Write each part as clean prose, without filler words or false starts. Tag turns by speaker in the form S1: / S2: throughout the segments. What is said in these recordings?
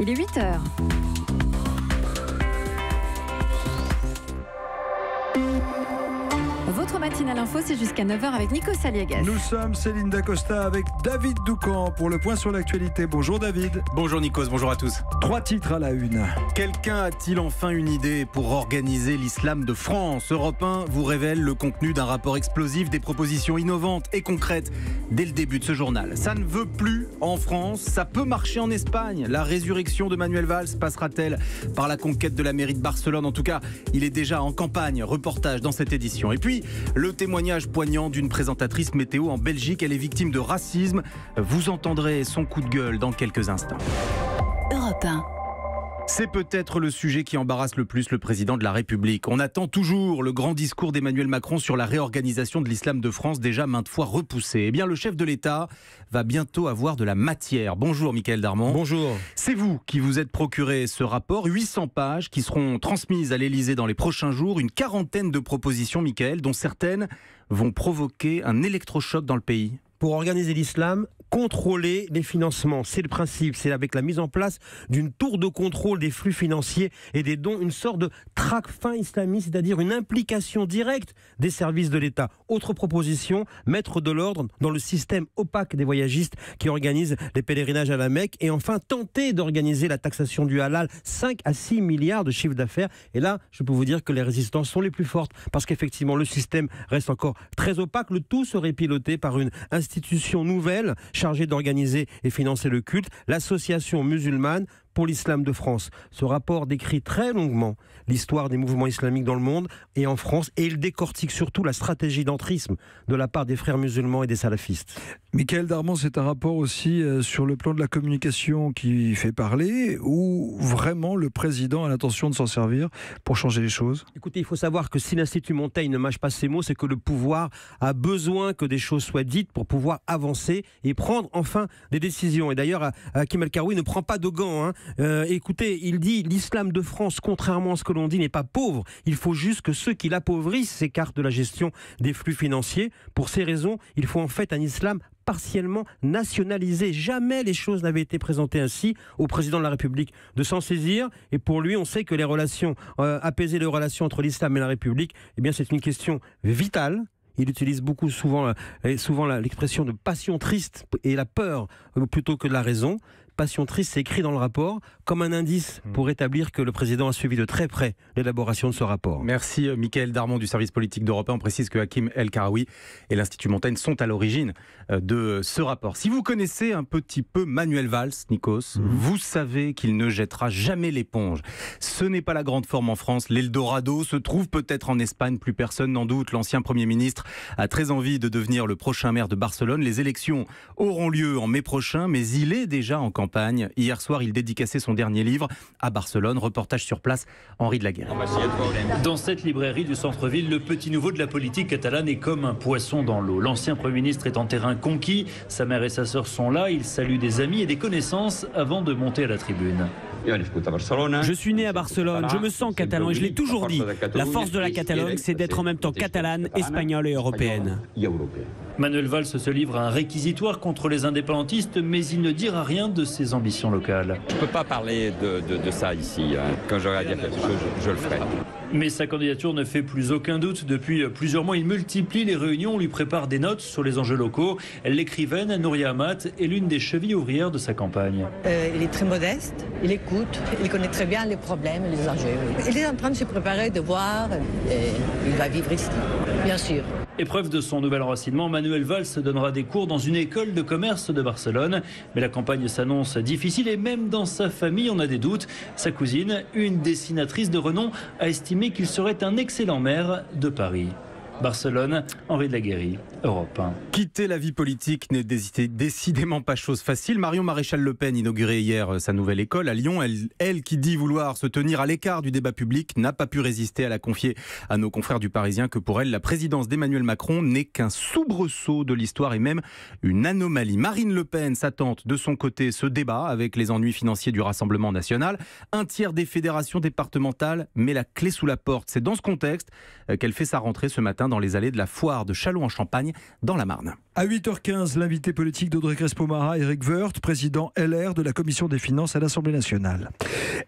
S1: Il est 8h. Votre matinale info, c'est jusqu'à 9h avec Nico Saliagas.
S2: Nous sommes Céline Dacosta avec David Doucan pour le point sur l'actualité. Bonjour David.
S3: Bonjour Nikos, bonjour à tous.
S2: 3 titres à la une.
S3: Quelqu'un a-t-il enfin une idée pour organiser l'islam de France ? Europe 1 vous révèle le contenu d'un rapport explosif, des propositions innovantes et concrètes dès le début de ce journal. Ça ne veut plus en France, ça peut marcher en Espagne. La résurrection de Manuel Valls passera-t-elle par la conquête de la mairie de Barcelone ? En tout cas, il est déjà en campagne. Reportage dans cette édition. Et puis, le témoignage poignant d'une présentatrice météo en Belgique. Elle est victime de racisme. Vous entendrez son coup de gueule dans quelques instants.
S1: Europe 1.
S3: C'est peut-être le sujet qui embarrasse le plus le président de la République. On attend toujours le grand discours d'Emmanuel Macron sur la réorganisation de l'islam de France, déjà maintes fois repoussé. Eh bien, le chef de l'État va bientôt avoir de la matière. Bonjour Mickaël Darmon.
S4: Bonjour.
S3: C'est vous qui vous êtes procuré ce rapport, 800 pages qui seront transmises à l'Élysée dans les prochains jours. Une quarantaine de propositions, Mickaël, dont certaines vont provoquer un électrochoc dans le pays.
S4: Pour organiser l'islam, contrôler les financements. C'est le principe. C'est avec la mise en place d'une tour de contrôle des flux financiers et des dons, une sorte de traque-fin islamiste, c'est-à-dire une implication directe des services de l'État. Autre proposition, mettre de l'ordre dans le système opaque des voyagistes qui organisent les pèlerinages à la Mecque et enfin tenter d'organiser la taxation du halal, 5 à 6 milliards de chiffre d'affaires. Et là, je peux vous dire que les résistances sont les plus fortes parce qu'effectivement, le système reste encore très opaque. Le tout serait piloté par une institution nouvelle chargée d'organiser et financer le culte, l'Association musulmane pour l'islam de France. Ce rapport décrit très longuement l'histoire des mouvements islamiques dans le monde et en France, et il décortique surtout la stratégie d'entrisme de la part des frères musulmans et des salafistes.
S2: Mickaël Darmon, c'est un rapport aussi sur le plan de la communication qui fait parler, ou vraiment le président a l'intention de s'en servir pour changer les choses ?
S4: Écoutez, il faut savoir que si l'Institut Montaigne ne mâche pas ses mots, c'est que le pouvoir a besoin que des choses soient dites pour pouvoir avancer et prendre enfin des décisions. Et d'ailleurs, Hakim El-Karoui ne prend pas de gants. Écoutez, il dit l'islam de France, contrairement à ce que l'on dit, n'est pas pauvre. Il faut juste que ceux qui l'appauvrissent s'écartent de la gestion des flux financiers. Pour ces raisons, il faut en fait un islam partiellement nationalisé. Jamais les choses n'avaient été présentées ainsi au président de la République de s'en saisir. Et pour lui, on sait que les relations, apaiser les relations entre l'islam et la République, eh bien, c'est une question vitale. Il utilise souvent l'expression de passion triste et la peur plutôt que de la raison. Passion triste, c'est écrit dans le rapport comme un indice pour établir que le président a suivi de très près l'élaboration de ce rapport.
S3: Merci Mickaël Darmon du service politique d'Europe 1. On précise que Hakim El-Karoui et l'Institut Montaigne sont à l'origine de ce rapport. Si vous connaissez un petit peu Manuel Valls, Nikos, vous savez qu'il ne jettera jamais l'éponge. Ce n'est pas la grande forme en France. L'Eldorado se trouve peut-être en Espagne, plus personne n'en doute. L'ancien Premier ministre a très envie de devenir le prochain maire de Barcelone. Les élections auront lieu en mai prochain, mais il est déjà en campagne. Hier soir, il dédicaçait son dernier livre à Barcelone. Reportage sur place, Henri de la Guerre.
S5: Dans cette librairie du centre-ville, le petit nouveau de la politique catalane est comme un poisson dans l'eau. L'ancien Premier ministre est en terrain conquis. Sa mère et sa sœur sont là. Il salue des amis et des connaissances avant de monter à la tribune.
S6: Je suis né à Barcelone, je me sens catalan et je l'ai toujours dit. La force de la Catalogne, c'est d'être en même temps catalane, espagnole et européenne.
S5: Manuel Valls se livre à un réquisitoire contre les indépendantistes, mais il ne dira rien de ses ambitions locales.
S7: Je ne peux pas parler de ça ici. Quand j'aurai à dire quelque chose, je le ferai.
S5: Mais sa candidature ne fait plus aucun doute. Depuis plusieurs mois, il multiplie les réunions, lui prépare des notes sur les enjeux locaux. L'écrivaine Nouria Amat est l'une des chevilles ouvrières de sa campagne.
S8: Il est très modeste, il écoute, il connaît très bien les problèmes, les enjeux. Il est en train de se préparer, de voir, et il va vivre ici, bien sûr.
S5: Épreuve de son nouvel enracinement, Manuel Valls donnera des cours dans une école de commerce de Barcelone. Mais la campagne s'annonce difficile et même dans sa famille, on a des doutes. Sa cousine, une dessinatrice de renom, a estimé qu'il serait un excellent maire de Paris. Barcelone, Henri de la Guérie, Europe 1.
S3: Quitter la vie politique n'est décidément pas chose facile. Marion Maréchal-Le Pen inaugurait hier sa nouvelle école à Lyon. Elle qui dit vouloir se tenir à l'écart du débat public, n'a pas pu résister. Elle a confié à nos confrères du Parisien que pour elle, la présidence d'Emmanuel Macron n'est qu'un soubresaut de l'histoire et même une anomalie. Marine Le Pen s'attente de son côté ce débat avec les ennuis financiers du Rassemblement national. Un tiers des fédérations départementales met la clé sous la porte. C'est dans ce contexte qu'elle fait sa rentrée ce matin matin dans les allées de la foire de Châlons-en-Champagne dans la Marne.
S2: À 8h15, l'invité politique d'Audrey Crespo-Mara, Éric Woerth, président LR de la Commission des finances à l'Assemblée nationale.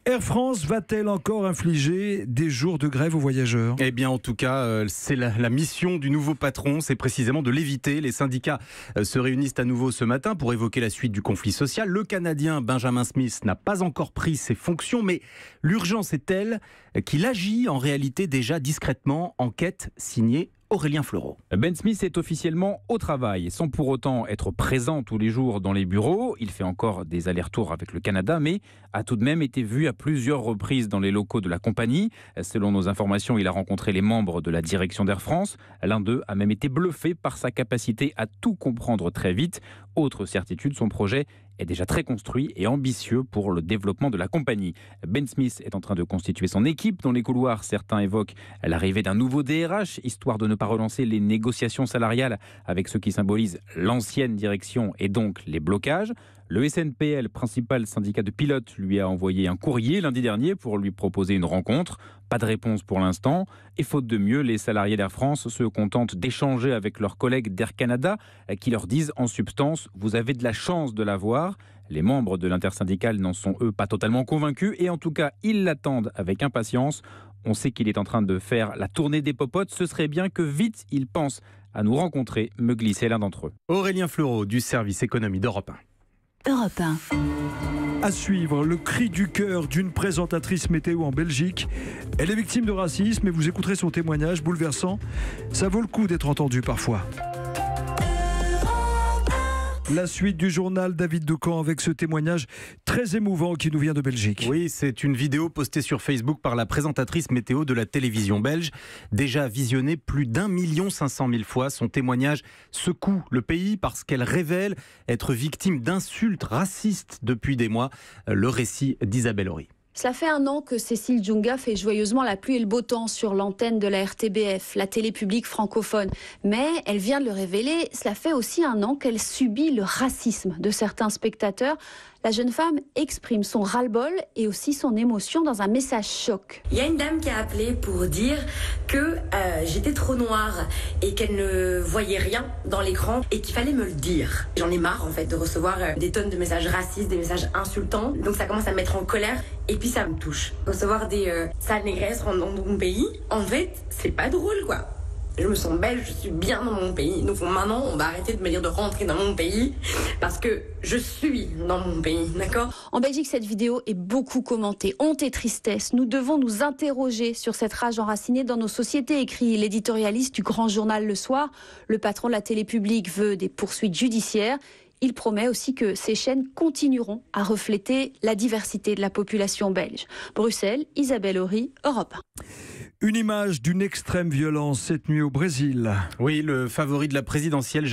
S2: Air France va-t-elle encore infliger des jours de grève aux voyageurs ?
S3: Eh bien, en tout cas, c'est la mission du nouveau patron, c'est précisément de l'éviter. Les syndicats se réunissent à nouveau ce matin pour évoquer la suite du conflit social. Le Canadien Benjamin Smith n'a pas encore pris ses fonctions, mais l'urgence est telle qu'il agit en réalité déjà discrètement. Enquête signée Aurélien Fleureau.
S9: Ben Smith est officiellement au travail, sans pour autant être présent tous les jours dans les bureaux. Il fait encore des allers-retours avec le Canada, mais a tout de même été vu à plusieurs reprises dans les locaux de la compagnie. Selon nos informations, il a rencontré les membres de la direction d'Air France. L'un d'eux a même été bluffé par sa capacité à tout comprendre très vite. Autre certitude, son projet est déjà très construit et ambitieux pour le développement de la compagnie. Ben Smith est en train de constituer son équipe. Dans les couloirs, certains évoquent l'arrivée d'un nouveau DRH, histoire de ne pas relancer les négociations salariales avec ce qui symbolise l'ancienne direction et donc les blocages. Le SNPL, principal syndicat de pilotes, lui a envoyé un courrier lundi dernier pour lui proposer une rencontre. Pas de réponse pour l'instant. Et faute de mieux, les salariés d'Air France se contentent d'échanger avec leurs collègues d'Air Canada qui leur disent en substance « Vous avez de la chance de l'avoir ». Les membres de l'intersyndicale n'en sont eux pas totalement convaincus et en tout cas, ils l'attendent avec impatience. On sait qu'il est en train de faire la tournée des popotes. Ce serait bien que vite, il pense à nous rencontrer, me glisser l'un d'entre eux.
S3: Aurélien Fleureau du service économie d'Europe 1.
S1: Europe 1.
S2: À suivre, le cri du cœur d'une présentatrice météo en Belgique. Elle est victime de racisme et vous écouterez son témoignage bouleversant. Ça vaut le coup d'être entendu parfois. La suite du journal David Decamp avec ce témoignage très émouvant qui nous vient de Belgique.
S3: Oui, c'est une vidéo postée sur Facebook par la présentatrice météo de la télévision belge. Déjà visionnée plus d'1 500 000 fois, son témoignage secoue le pays parce qu'elle révèle être victime d'insultes racistes depuis des mois. Le récit d'Isabelle Horry.
S10: Cela fait 1 an que Cécile Djounga fait joyeusement la pluie et le beau temps sur l'antenne de la RTBF, la télé publique francophone. Mais elle vient de le révéler, cela fait aussi 1 an qu'elle subit le racisme de certains spectateurs. La jeune femme exprime son ras-le-bol et aussi son émotion dans un message choc.
S11: Il y a une dame qui a appelé pour dire que j'étais trop noire et qu'elle ne voyait rien dans l'écran et qu'il fallait me le dire. J'en ai marre en fait de recevoir des tonnes de messages racistes, des messages insultants. Donc ça commence à me mettre en colère et puis ça me touche. Recevoir des sales négresses dans mon pays, en fait, c'est pas drôle quoi. Je me sens belge, je suis bien dans mon pays. Donc maintenant, on va arrêter de me dire de rentrer dans mon pays parce que je suis dans mon pays, d'accord ?
S10: En Belgique, cette vidéo est beaucoup commentée. Honte et tristesse. Nous devons nous interroger sur cette rage enracinée dans nos sociétés, écrit l'éditorialiste du grand journal Le Soir. Le patron de la télé publique veut des poursuites judiciaires. Il promet aussi que ces chaînes continueront à refléter la diversité de la population belge. Bruxelles, Isabelle Horry, Europe 1.
S2: Une image d'une extrême violence cette nuit au Brésil.
S3: Oui, le favori de la présidentielle,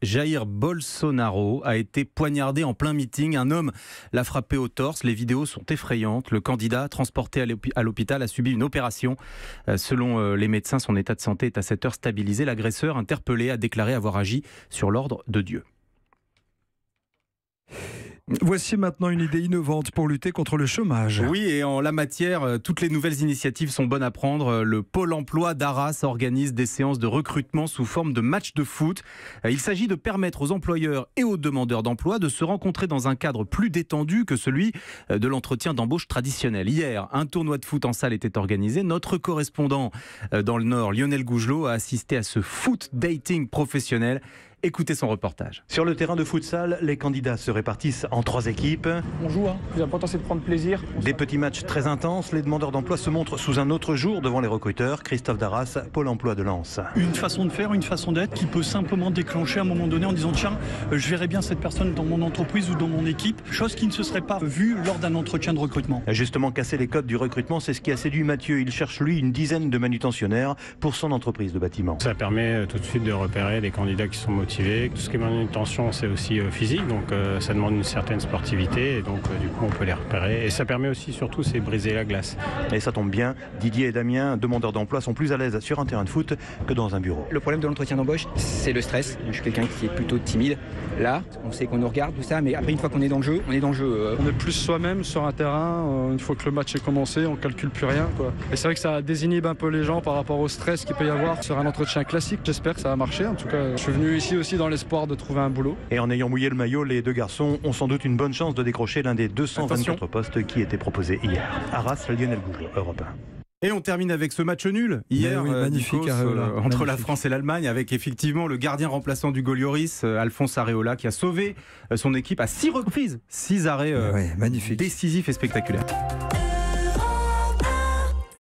S3: Jair Bolsonaro, a été poignardé en plein meeting. Un homme l'a frappé au torse. Les vidéos sont effrayantes. Le candidat, transporté à l'hôpital, a subi une opération. Selon les médecins, son état de santé est à cette heure stabilisé. L'agresseur, interpellé, a déclaré avoir agi sur l'ordre de Dieu.
S2: Voici maintenant une idée innovante pour lutter contre le chômage.
S3: Oui, et en la matière, toutes les nouvelles initiatives sont bonnes à prendre. Le Pôle emploi d'Arras organise des séances de recrutement sous forme de matchs de foot. Il s'agit de permettre aux employeurs et aux demandeurs d'emploi de se rencontrer dans un cadre plus détendu que celui de l'entretien d'embauche traditionnel. Hier, un tournoi de foot en salle était organisé. Notre correspondant dans le Nord, Lionel Gougelot, a assisté à ce foot dating professionnel. Écoutez son reportage.
S12: Sur le terrain de futsal, les candidats se répartissent en 3 équipes.
S13: On joue, le plus important c'est de prendre plaisir.
S12: Des petits matchs très intenses, les demandeurs d'emploi se montrent sous un autre jour devant les recruteurs. Christophe Darras, Pôle emploi de Lens.
S13: Une façon de faire, une façon d'être qui peut simplement déclencher à un moment donné en disant tiens, je verrai bien cette personne dans mon entreprise ou dans mon équipe, chose qui ne se serait pas vue lors d'un entretien de recrutement.
S12: Justement, casser les codes du recrutement, c'est ce qui a séduit Mathieu. Il cherche lui une dizaine de manutentionnaires pour son entreprise de bâtiment.
S14: Ça permet tout de suite de repérer des candidats qui sont motivés motivé. Tout ce qui est manutention, c'est aussi physique, donc ça demande une certaine sportivité, et donc du coup on peut les repérer. Et ça permet aussi, surtout, c'est briser la glace.
S12: Et ça tombe bien, Didier et Damien, demandeurs d'emploi, sont plus à l'aise sur un terrain de foot que dans un bureau.
S15: Le problème de l'entretien d'embauche, c'est le stress. Je suis quelqu'un qui est plutôt timide. Là, on sait qu'on nous regarde, tout ça, mais après, une fois qu'on est dans le jeu, on est dans le jeu.
S16: On est plus soi-même sur un terrain. Une fois que le match est commencé, on calcule plus rien, quoi. Et c'est vrai que ça désinhibe un peu les gens par rapport au stress qu'il peut y avoir sur un entretien classique. J'espère que ça va marcher. En tout cas, je suis venu ici aussi dans l'espoir de trouver un boulot.
S12: Et en ayant mouillé le maillot, les deux garçons ont sans doute une bonne chance de décrocher l'un des 224 postes qui étaient proposés hier. Arras, Lionel Gougelot, Europe 1.
S3: Et on termine avec ce match nul hier,
S2: magnifique,
S3: Nikos, entre la France et l'Allemagne, avec effectivement le gardien remplaçant du Golioris, Alphonse Areola, qui a sauvé son équipe à 6 reprises, 6 arrêts décisifs et spectaculaires.